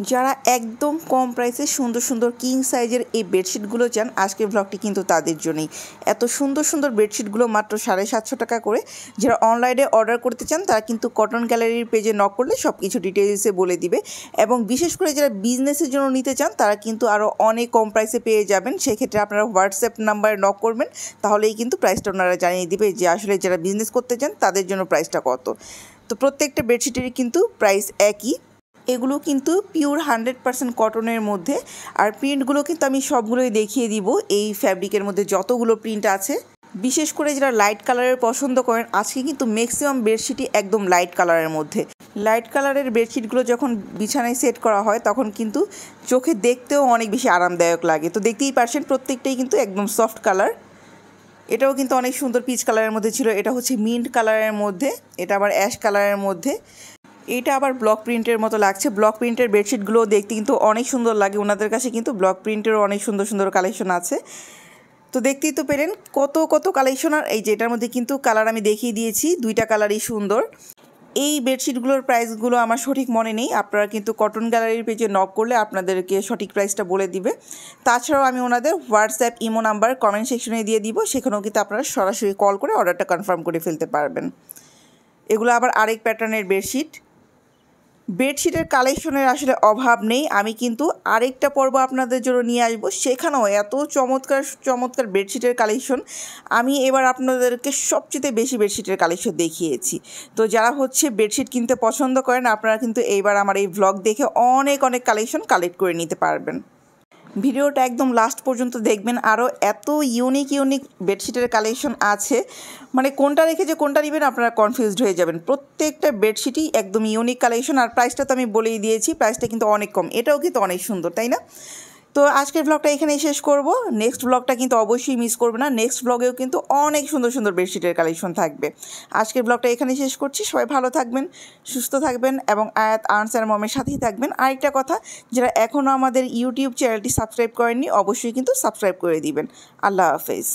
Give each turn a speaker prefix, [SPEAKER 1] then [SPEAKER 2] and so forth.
[SPEAKER 1] যারা একদম কম প্রাইসে সুন্দর সুন্দর কিং সাইজের এই বেডশিটগুলো চান, আজকের ব্লগটি কিন্তু তাদের জন্যই। এত সুন্দর সুন্দর বেডশিটগুলো মাত্র 750 টাকা করে। যারা অনলাইনে অর্ডার করতে চান তারা কিন্তু কটন গ্যালারির পেজে নক করলে সব কিছু ডিটেলসে বলে দিবে। এবং বিশেষ করে যারা বিজনেসের জন্য নিতে চান তারা কিন্তু আরও অনেক কম প্রাইসে পেয়ে যাবেন। সেক্ষেত্রে আপনারা হোয়াটসঅ্যাপ নাম্বারে নক করবেন, তাহলেই কিন্তু প্রাইসটা ওনারা জানিয়ে দিবে যে আসলে যারা বিজনেস করতে চান তাদের জন্য প্রাইসটা কত। তো প্রত্যেকটা বেডশিটেরই কিন্তু প্রাইস একই। এগুলো কিন্তু পিওর 100% কটনের মধ্যে। আর প্রিন্টগুলো কিন্তু আমি সবগুলোই দেখিয়ে দিব এই ফ্যাব্রিকের মধ্যে যতগুলো প্রিন্ট আছে। বিশেষ করে যারা লাইট কালারের পছন্দ করেন, আজকে কিন্তু ম্যাক্সিমাম বেডশিটই একদম লাইট কালারের মধ্যে। লাইট কালারের বেডশিটগুলো যখন বিছানায় সেট করা হয় তখন কিন্তু চোখে দেখতেও অনেক বেশি আরামদায়ক লাগে। তো দেখতেই পারছেন প্রত্যেকটাই কিন্তু একদম সফট কালার। এটাও কিন্তু অনেক সুন্দর পিচ কালারের মধ্যে ছিল। এটা হচ্ছে মিন্ট কালারের মধ্যে, এটা আবার অ্যাশ কালারের মধ্যে। এটা আবার ব্লক প্রিন্টের মতো লাগছে। ব্লক প্রিন্টের বেডশিটগুলো দেখতে কিন্তু অনেক সুন্দর লাগে। ওনাদের কাছে কিন্তু ব্লক প্রিন্টেরও অনেক সুন্দর সুন্দর কালেকশন আছে। তো দেখতেই তো পেলেন কত কত কালেকশন। আর এই যে এটার মধ্যে কিন্তু কালার আমি দেখিয়ে দিয়েছি, দুইটা কালারই সুন্দর। এই বেডশিটগুলোর প্রাইসগুলো আমার সঠিক মনে নেই, আপনারা কিন্তু কটন গ্যালারির পেজে নক করলে আপনাদেরকে সঠিক প্রাইসটা বলে দিবে। তাছাড়াও আমি ওনাদের হোয়াটসঅ্যাপ ইমো নাম্বার কমেন্ট সেকশনে দিয়ে দিব, সেখানেও কিন্তু আপনারা সরাসরি কল করে অর্ডারটা কনফার্ম করে ফেলতে পারবেন। এগুলো আবার আরেক প্যাটার্নের বেডশিটের কালেকশনের আসলে অভাব নেই। আমি কিন্তু আরেকটা পর্ব আপনাদের জন্য নিয়ে আসবো, সেখানেও এত চমৎকার চমৎকার বেডশিটের কালেকশন। আমি এবার আপনাদেরকে সবচেয়ে বেশি বেডশিটের কালেকশন দেখিয়েছি। তো যারা হচ্ছে বেডশিট কিনতে পছন্দ করেন আপনারা কিন্তু এইবার আমার এই ভ্লগ দেখে অনেক অনেক কালেকশন কালেক্ট করে নিতে পারবেন। ভিডিওটা একদম লাস্ট পর্যন্ত দেখবেন, আরও এত ইউনিক ইউনিক বেডশিটের কালেকশন আছে, মানে কোনটা রেখে যে কোনটা নেবেন আপনারা কনফিউজড হয়ে যাবেন। প্রত্যেকটা বেডশিটই একদম ইউনিক কালেকশন। আর প্রাইসটা তো আমি বলেই দিয়েছি, প্রাইসটা কিন্তু অনেক কম। এটাও কিন্তু অনেক সুন্দর, তাই না? তো আজকের ব্লগটা এখানেই শেষ করব। নেক্সট ব্লগটা কিন্তু অবশ্যই মিস করবে না। নেক্সট ব্লগেও কিন্তু অনেক সুন্দর সুন্দর বেডশিটের কালেকশন থাকবে। আজকের ব্লগটা এখানেই শেষ করছি। সবাই ভালো থাকবেন, সুস্থ থাকবেন এবং আয়াত আর্নস অ্যান্ড মমের সাথেই থাকবেন। আরেকটা কথা, যারা এখনও আমাদের ইউটিউব চ্যানেলটি সাবস্ক্রাইব করেননি অবশ্যই কিন্তু সাবস্ক্রাইব করে দিবেন। আল্লাহ হাফেজ।